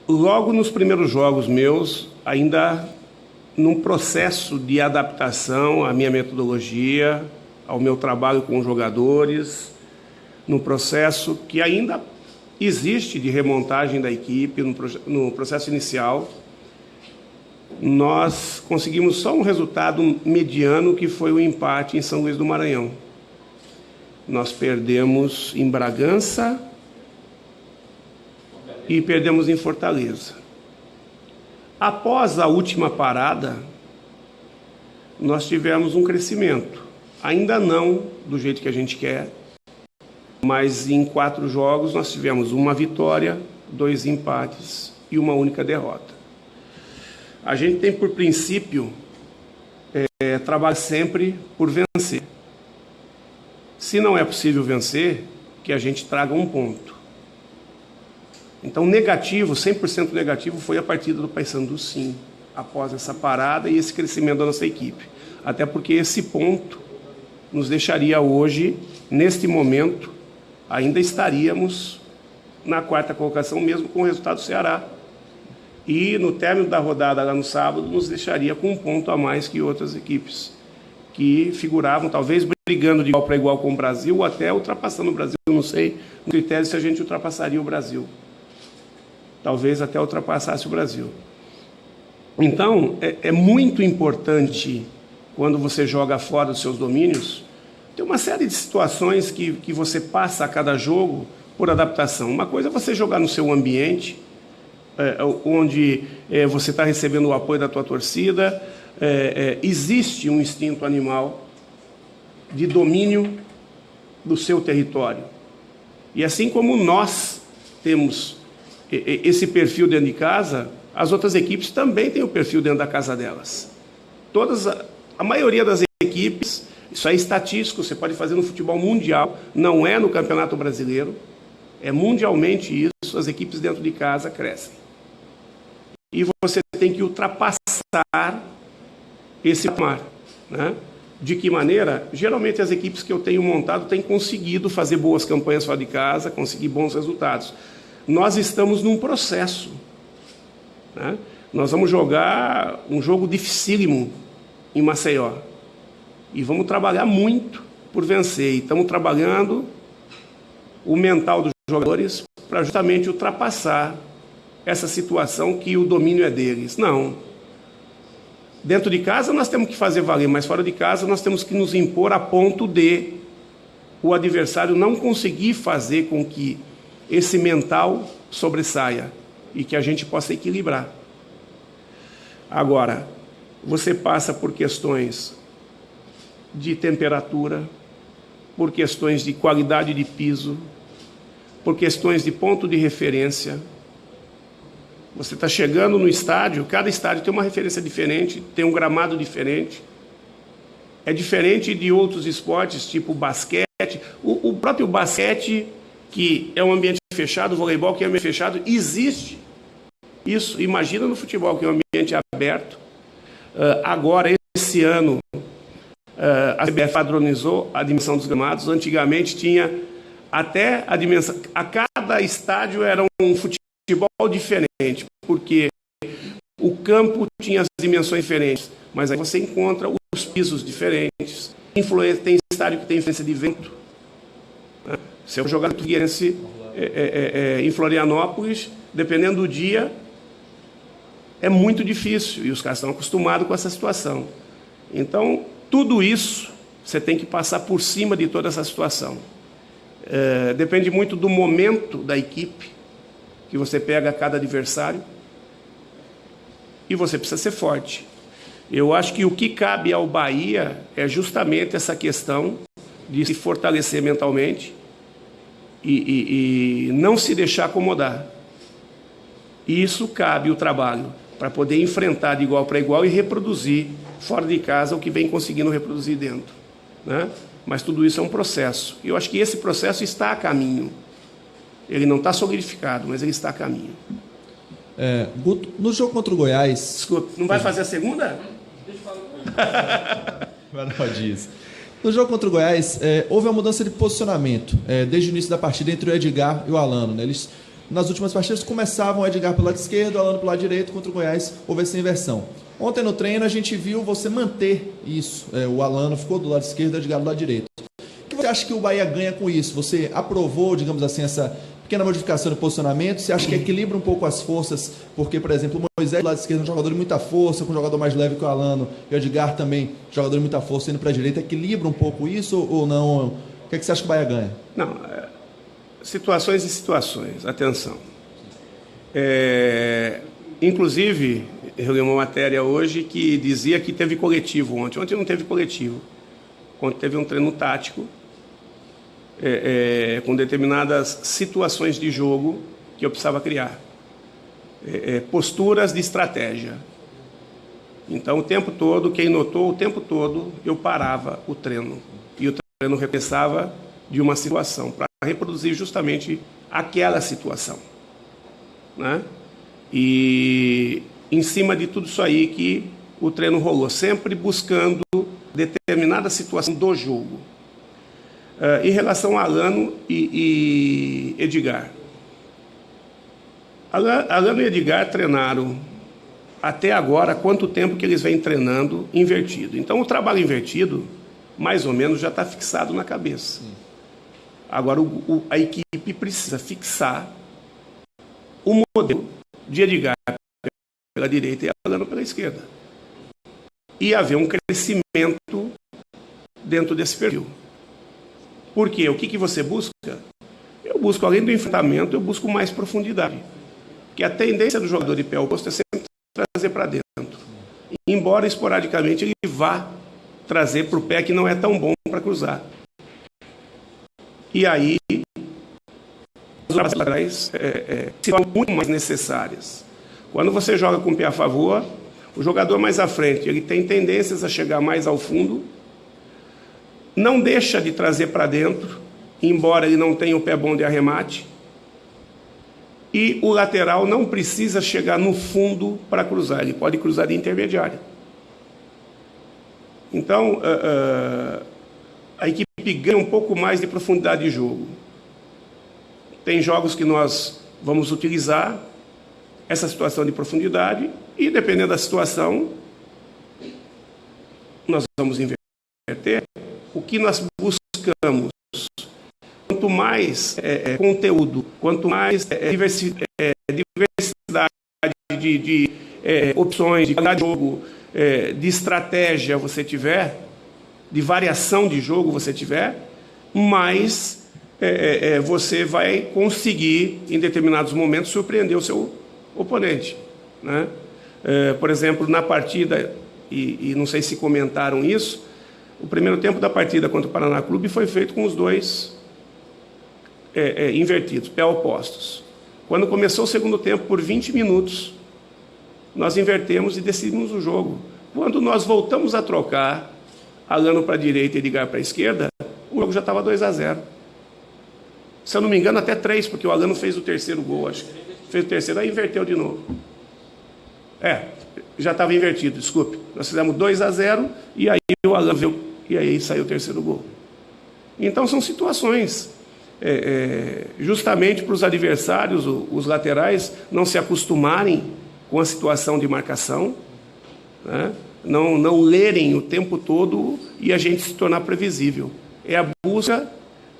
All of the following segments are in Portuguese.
Logo nos primeiros jogos meus, ainda num processo de adaptação à minha metodologia, ao meu trabalho com os jogadores, num processo que ainda existe de remontagem da equipe, no processo inicial, nós conseguimos só um resultado mediano, que foi o empate em São Luís do Maranhão. Nós perdemos em Bragança e perdemos em Fortaleza. Após a última parada, nós tivemos um crescimento. Ainda não do jeito que a gente quer, mas em 4 jogos nós tivemos uma vitória, 2 empates e uma única derrota. A gente tem por princípio trabalhar sempre por vencer. Se não é possível vencer, que a gente traga um ponto. Então, negativo, 100% negativo, foi a partida do Paysandu, sim, após essa parada e esse crescimento da nossa equipe. Até porque esse ponto nos deixaria hoje, neste momento, ainda estaríamos na 4ª colocação, mesmo com o resultado do Ceará. E no término da rodada lá no sábado, nos deixaria com um ponto a mais que outras equipes, que figuravam talvez brigando de igual para igual com o Brasil, ou até ultrapassando o Brasil, não sei, no critério se a gente ultrapassaria o Brasil. Talvez até ultrapassasse o Brasil. Então, é muito importante, quando você joga fora dos seus domínios, tem uma série de situações que você passa a cada jogo por adaptação. Uma coisa é você jogar no seu ambiente, onde você está recebendo o apoio da tua torcida, existe um instinto animal de domínio do seu território. E assim como nós temos esse perfil dentro de casa, as outras equipes também têm o perfil dentro da casa delas. A maioria das equipes, isso é estatístico, você pode fazer no futebol mundial, não é no Campeonato Brasileiro, é mundialmente isso, as equipes dentro de casa crescem. E você tem que ultrapassar esse patamar, né? De que maneira? Geralmente as equipes que eu tenho montado têm conseguido fazer boas campanhas fora de casa, conseguir bons resultados. Nós estamos num processo, né? Nós vamos jogar um jogo dificílimo em Maceió e vamos trabalhar muito por vencer. E estamos trabalhando o mental dos jogadores para justamente ultrapassar essa situação que o domínio é deles. Não. Dentro de casa nós temos que fazer valer, mas fora de casa nós temos que nos impor a ponto de o adversário não conseguir fazer com que esse mental sobressaia e que a gente possa equilibrar. Agora, você passa por questões de temperatura, por questões de qualidade de piso, por questões de ponto de referência. Você está chegando no estádio, cada estádio tem uma referência diferente, tem um gramado diferente. É diferente de outros esportes, tipo basquete. O próprio basquete, que é um ambiente fechado, o voleibol, que é um ambiente fechado, existe isso. Imagina no futebol, que é um ambiente aberto. Agora, esse ano, a CBF padronizou a dimensão dos gramados. Antigamente tinha até a dimensão... A cada estádio era um futebol diferente, porque o campo tinha as dimensões diferentes, mas aí você encontra os pisos diferentes. Tem estádio que tem influência de vento. Se eu jogar no Figueirense em Florianópolis, dependendo do dia, é muito difícil, e os caras estão acostumados com essa situação. Então, tudo isso, você tem que passar por cima de toda essa situação. Depende muito do momento da equipe, que você pega a cada adversário, e você precisa ser forte. Eu acho que o que cabe ao Bahia é justamente essa questão de se fortalecer mentalmente e não se deixar acomodar. E isso cabe o trabalho para poder enfrentar de igual para igual e reproduzir fora de casa o que vem conseguindo reproduzir dentro, né? Mas tudo isso é um processo. E eu acho que esse processo está a caminho. Ele não está solidificado, mas ele está a caminho. Guto, no jogo contra o Goiás... Desculpa, não vai fazer a segunda? Não disso. No jogo contra o Goiás, houve uma mudança de posicionamento desde o início da partida entre o Edgar e o Alano, né? Eles, nas últimas partidas, começavam o Edgar pelo lado esquerdo, o Alano pelo lado direito. Contra o Goiás, houve essa inversão. Ontem no treino a gente viu você manter isso. O Alano ficou do lado esquerdo, o Edgar do lado direito. O que você acha que o Bahia ganha com isso? Você aprovou, digamos assim, essa pequena modificação de posicionamento? Você acha que equilibra um pouco as forças? Porque, por exemplo, o Moisés do lado esquerdo é um jogador de muita força, com um jogador mais leve que o Alano, e o Edgar também, jogador de muita força, indo para a direita. Equilibra um pouco isso ou não? O que você acha que o Bahia ganha? Não, situações e situações. Atenção. Inclusive, eu li uma matéria hoje que dizia que teve coletivo ontem. Ontem não teve coletivo. Ontem teve um treino tático, com determinadas situações de jogo que eu precisava criar. Posturas de estratégia. Então, o tempo todo, quem notou, o tempo todo, eu parava o treino. E o treino repensava de uma situação, para reproduzir justamente aquela situação, né? E em cima de tudo isso aí que o treino rolou, sempre buscando determinada situação do jogo. Em relação a Alano e Edgar. Alano e Edgar treinaram até agora quanto tempo que eles vêm treinando invertido. Então, o trabalho invertido, mais ou menos, já está fixado na cabeça. Agora, a equipe precisa fixar o modelo de Edgar pela direita e Alano pela esquerda. E haver um crescimento dentro desse perfil. Por quê? O que você busca? Eu busco, além do enfrentamento, eu busco mais profundidade. Porque a tendência do jogador de pé oposto é sempre trazer para dentro. Embora, esporadicamente, ele vá trazer para o pé que não é tão bom para cruzar. E aí, as laterais são muito mais necessárias. Quando você joga com o pé a favor, o jogador mais à frente, ele tem tendências a chegar mais ao fundo, não deixa de trazer para dentro, embora ele não tenha o pé bom de arremate, e o lateral não precisa chegar no fundo para cruzar, ele pode cruzar de intermediária. Então, a equipe ganha um pouco mais de profundidade de jogo. Tem jogos que nós vamos utilizar essa situação de profundidade e, dependendo da situação, nós vamos inverter. O que nós buscamos, quanto mais conteúdo, quanto mais diversidade de opções, de qualidade de jogo, de estratégia você tiver, de variação de jogo você tiver, mais você vai conseguir, em determinados momentos, surpreender o seu oponente, né? Por exemplo, na partida, e não sei se comentaram isso, o primeiro tempo da partida contra o Paraná Clube foi feito com os dois invertidos, pé opostos. Quando começou o segundo tempo, por 20 minutos, nós invertemos e decidimos o jogo. Quando nós voltamos a trocar, Alano para a direita e Edgar para a esquerda, o jogo já estava 2-0. Se eu não me engano, até 3, porque o Alano fez o terceiro gol, acho. Fez o terceiro, aí inverteu de novo. Já estava invertido, desculpe. Nós fizemos 2-0 e aí o Alano veio, e aí saiu o terceiro gol. Então são situações, justamente para os adversários, os laterais, não se acostumarem com a situação de marcação, né? Não lerem o tempo todo e a gente se tornar previsível. É a busca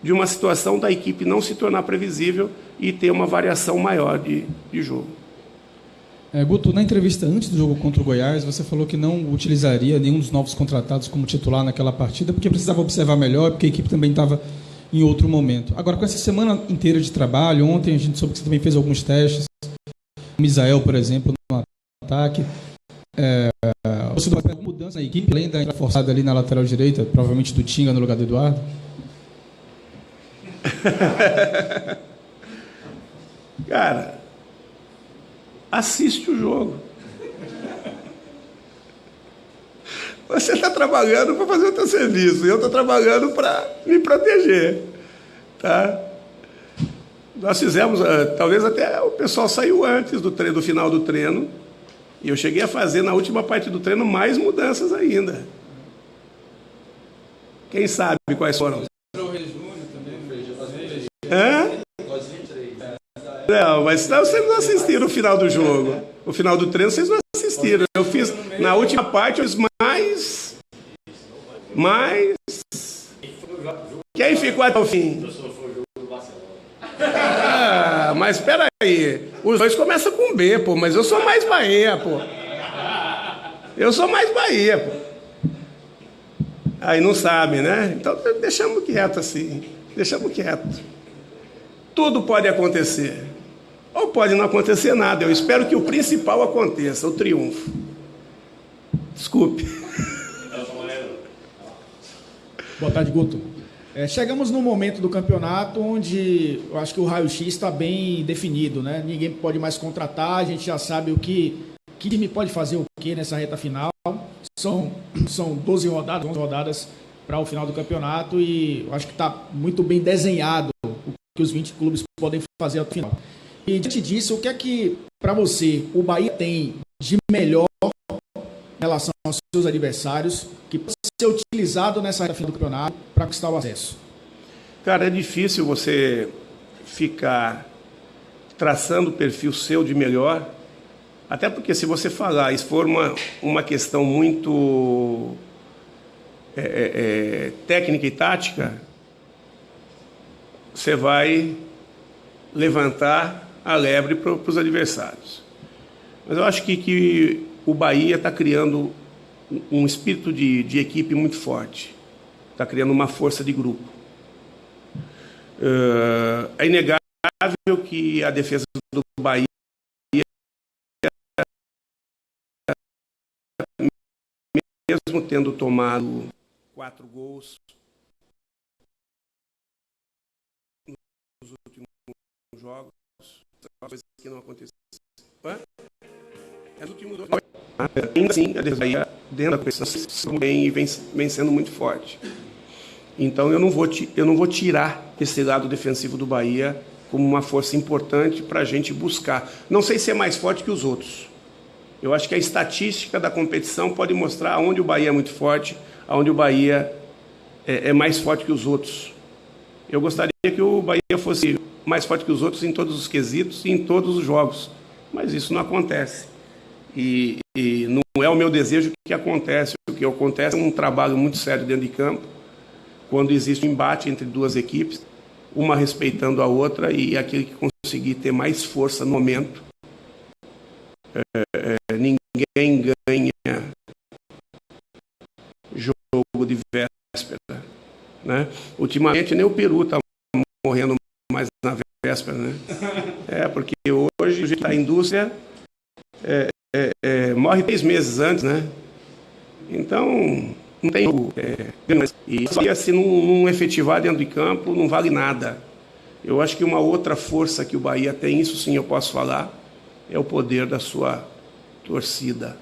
de uma situação da equipe não se tornar previsível e ter uma variação maior de jogo. Guto, na entrevista antes do jogo contra o Goiás, você falou que não utilizaria nenhum dos novos contratados como titular naquela partida, porque precisava observar melhor, porque a equipe também estava em outro momento. Agora, com essa semana inteira de trabalho, ontem a gente soube que você também fez alguns testes, o Misael, por exemplo, no ataque. Você vai ter alguma mudança na equipe, além da entrada forçada ali na lateral direita, provavelmente do Tinga no lugar do Eduardo? Cara, assiste o jogo. Você está trabalhando para fazer o seu serviço, eu estou trabalhando para me proteger, tá? Nós fizemos, talvez até o pessoal saiu antes do final do treino, e eu cheguei a fazer na última parte do treino mais mudanças ainda. Quem sabe quais foram? Hã? Não, mas não, vocês não assistiram o final do jogo. O final do treino vocês não assistiram. Eu fiz, na última parte, eu fiz mais... Quem ficou até o fim? Ah, mas espera aí. Os dois começam com B, pô, mas eu sou mais Bahia, pô. Eu sou mais Bahia, pô. Aí não sabe, né? Então deixamos quieto assim. Deixamos quieto. Tudo pode acontecer. Ou pode não acontecer nada. Eu espero que o principal aconteça, o triunfo. Desculpe. Boa tarde, Guto. Chegamos num momento do campeonato onde eu acho que o raio-x está bem definido, né? Ninguém pode mais contratar, a gente já sabe o que time pode fazer o que nessa reta final. São 12 rodadas, 11 rodadas para o final do campeonato e eu acho que está muito bem desenhado o que os 20 clubes podem fazer até o final. E diante disso, o que é que, para você, o Bahia tem de melhor em relação aos seus adversários que pode ser utilizado nessa reta final do campeonato para conquistar o acesso? Cara, é difícil você ficar traçando o perfil seu de melhor, até porque se você falar, isso for uma questão muito técnica e tática, você vai levantar a lebre para os adversários. Mas eu acho que o Bahia está criando um espírito de equipe muito forte. Está criando uma força de grupo. É inegável que a defesa do Bahia, mesmo tendo tomado 4 gols nos últimos jogos, coisa que não aconteceu. Nos últimos 2 jogos, ainda assim, a defesa Bahia, dentro da competição, vem sendo muito forte. Então, eu não vou tirar esse lado defensivo do Bahia como uma força importante para a gente buscar. Não sei se é mais forte que os outros. Eu acho que a estatística da competição pode mostrar onde o Bahia é muito forte, onde o Bahia é mais forte que os outros. Eu gostaria que o Bahia fosse mais forte que os outros em todos os quesitos e em todos os jogos, mas isso não acontece. E não é o meu desejo que acontece. O que acontece é um trabalho muito sério dentro de campo, quando existe um embate entre duas equipes, uma respeitando a outra, e aquele que conseguir ter mais força no momento, ninguém ganha jogo de véspera, né? Ultimamente nem o Peru está morrendo mais na véspera, né? Porque hoje a indústria morre 3 meses antes, né? Então não tem jogo. E se não efetivar dentro de campo, não vale nada. Eu acho que uma outra força que o Bahia tem, isso sim eu posso falar, é o poder da sua torcida,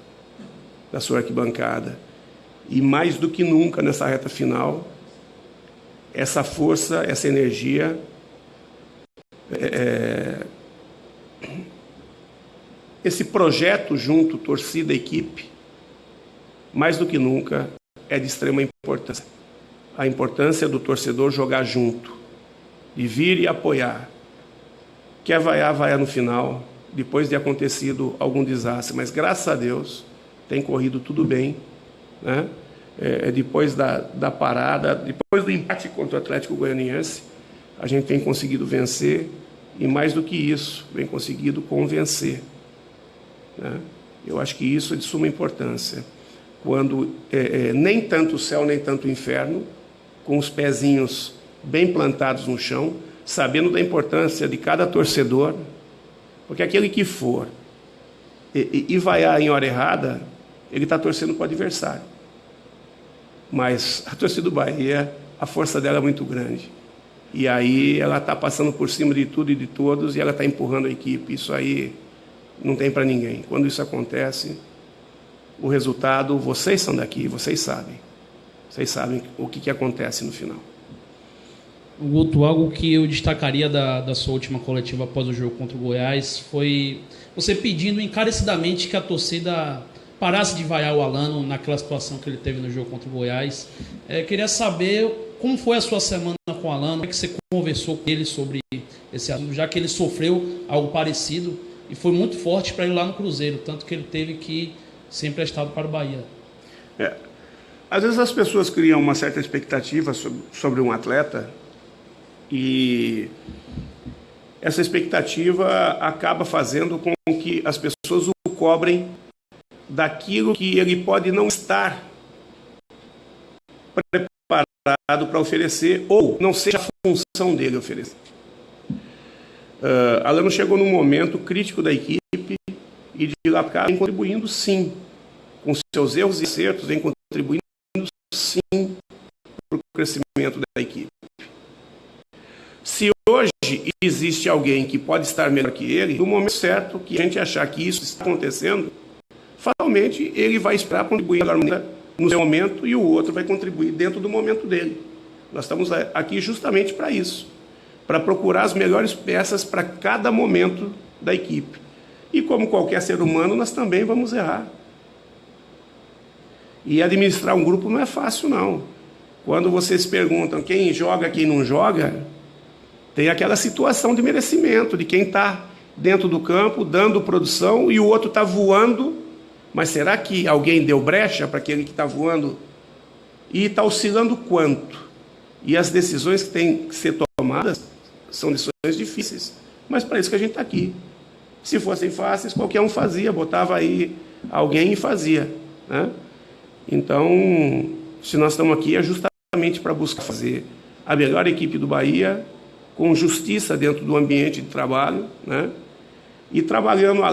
da sua arquibancada. E mais do que nunca nessa reta final, essa força, essa energia, esse projeto junto, torcida, equipe, mais do que nunca é de extrema importância. A importância do torcedor jogar junto, de vir e apoiar. Quer vaiar no final, depois de acontecido algum desastre, mas graças a Deus tem corrido tudo bem, né? Depois da parada, depois do empate contra o Atlético Goianiense, a gente tem conseguido vencer e, mais do que isso, vem conseguido convencer, né? Eu acho que isso é de suma importância. Quando nem tanto o céu, nem tanto o inferno, com os pezinhos bem plantados no chão, sabendo da importância de cada torcedor, porque aquele que for e vaiar em hora errada, ele está torcendo para o adversário. Mas a torcida do Bahia, a força dela é muito grande. E aí ela está passando por cima de tudo e de todos e ela está empurrando a equipe. Isso aí não tem para ninguém. Quando isso acontece, o resultado, vocês são daqui, vocês sabem. Vocês sabem o que acontece no final. Guto, algo que eu destacaria da sua última coletiva após o jogo contra o Goiás foi você pedindo encarecidamente que a torcida parasse de vaiar o Alano naquela situação que ele teve no jogo contra o Goiás. Queria saber como foi a sua semana com o Alano, como é que você conversou com ele sobre esse assunto, já que ele sofreu algo parecido e foi muito forte para ele lá no Cruzeiro, tanto que ele teve que ser emprestado para o Bahia. Às vezes as pessoas criam uma certa expectativa sobre um atleta e essa expectativa acaba fazendo com que as pessoas o cobrem daquilo que ele pode não estar preparado para oferecer ou não seja a função dele oferecer. Alano chegou num momento crítico da equipe e de lá para cá vem contribuindo sim, com seus erros e acertos, vem contribuindo sim para o crescimento da equipe. Se hoje existe alguém que pode estar melhor que ele, no momento certo que a gente achar que isso está acontecendo, fatalmente ele vai esperar contribuir no seu momento e o outro vai contribuir dentro do momento dele. Nós estamos aqui justamente para isso, para procurar as melhores peças para cada momento da equipe. E como qualquer ser humano, nós também vamos errar. E administrar um grupo não é fácil, não. Quando vocês perguntam quem joga, quem não joga, tem aquela situação de merecimento, de quem está dentro do campo, dando produção, e o outro está voando, mas será que alguém deu brecha para aquele que está voando? E está oscilando quanto? E as decisões que têm que ser tomadas são decisões difíceis, mas para isso que a gente está aqui. Se fossem fáceis, qualquer um fazia, botava aí alguém e fazia, né? Então, se nós estamos aqui é justamente para buscar fazer a melhor equipe do Bahia, com justiça dentro do ambiente de trabalho, né? E trabalhando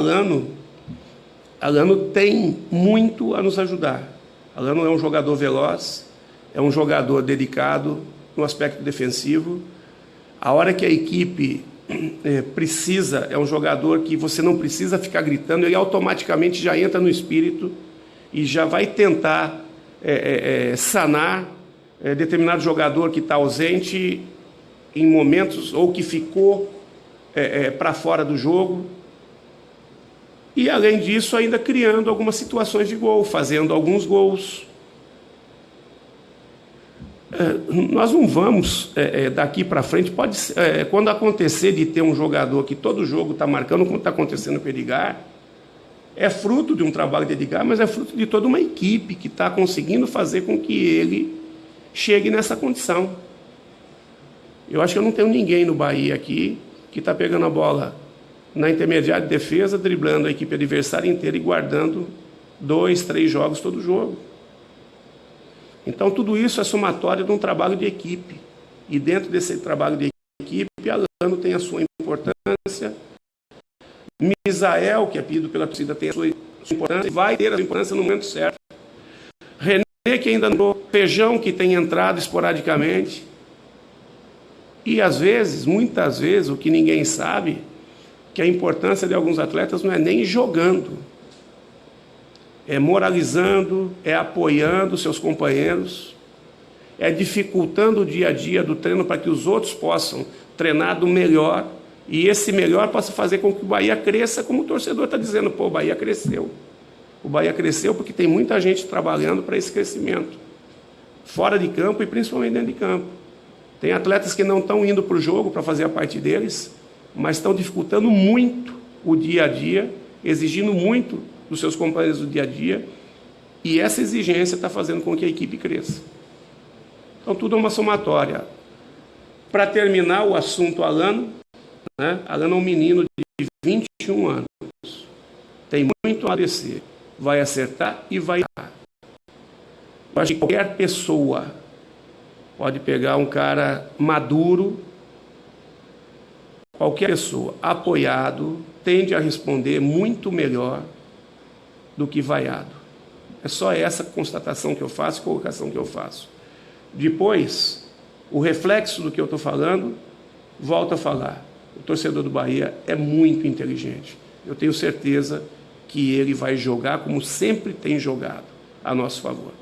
Alano tem muito a nos ajudar. Alano é um jogador veloz, é um jogador dedicado no aspecto defensivo. A hora que a equipe precisa, é um jogador que você não precisa ficar gritando, ele automaticamente já entra no espírito e já vai tentar sanar determinado jogador que está ausente em momentos ou que ficou para fora do jogo. E, além disso, ainda criando algumas situações de gol, fazendo alguns gols. Nós não vamos, daqui para frente, quando acontecer de ter um jogador que todo jogo está marcando, como está acontecendo com o Edgar, é fruto de um trabalho de Edgar, mas é fruto de toda uma equipe que está conseguindo fazer com que ele chegue nessa condição. Eu acho que eu não tenho ninguém no Bahia aqui que está pegando a bola na intermediária de defesa, driblando a equipe adversária inteira e guardando 2, 3 jogos todo jogo. Então, tudo isso é somatório de um trabalho de equipe. E dentro desse trabalho de equipe, Alano tem a sua importância. Misael, que é pedido pela torcida, tem a sua importância, vai ter a sua importância no momento certo. René, que ainda não... Feijão, que tem entrado esporadicamente. E, às vezes, muitas vezes, o que ninguém sabe, que a importância de alguns atletas não é nem jogando. É moralizando, é apoiando seus companheiros, é dificultando o dia a dia do treino para que os outros possam treinar do melhor e esse melhor possa fazer com que o Bahia cresça, como o torcedor está dizendo, pô, o Bahia cresceu. O Bahia cresceu porque tem muita gente trabalhando para esse crescimento, fora de campo e principalmente dentro de campo. Tem atletas que não estão indo para o jogo para fazer a parte deles, mas estão dificultando muito o dia a dia, exigindo muito dos seus companheiros do dia a dia, e essa exigência está fazendo com que a equipe cresça. Então, tudo é uma somatória. Para terminar o assunto Alano, né? Alano é um menino de 21 anos, tem muito a crescer, vai acertar e vai errar. Eu acho que qualquer pessoa pode pegar um cara maduro, qualquer pessoa apoiado tende a responder muito melhor do que vaiado. É só essa constatação que eu faço, colocação que eu faço. Depois, o reflexo do que eu estou falando, volto a falar. O torcedor do Bahia é muito inteligente. Eu tenho certeza que ele vai jogar como sempre tem jogado, a nosso favor.